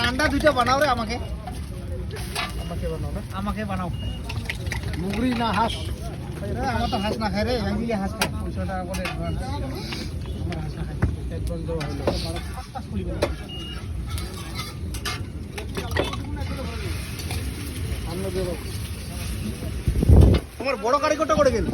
अंडा दुटा बनाओ रे আমাকে বানাও মুগরি না হাঁস আমার তো হাঁস না খাই রে আমি হাঁস খাই 500 টাকা করে অ্যাডভান্স আমার হাঁস না খাই অ্যাডভান্স দেওয়া হলো তোমার বড় গাড়ি কত করে গেল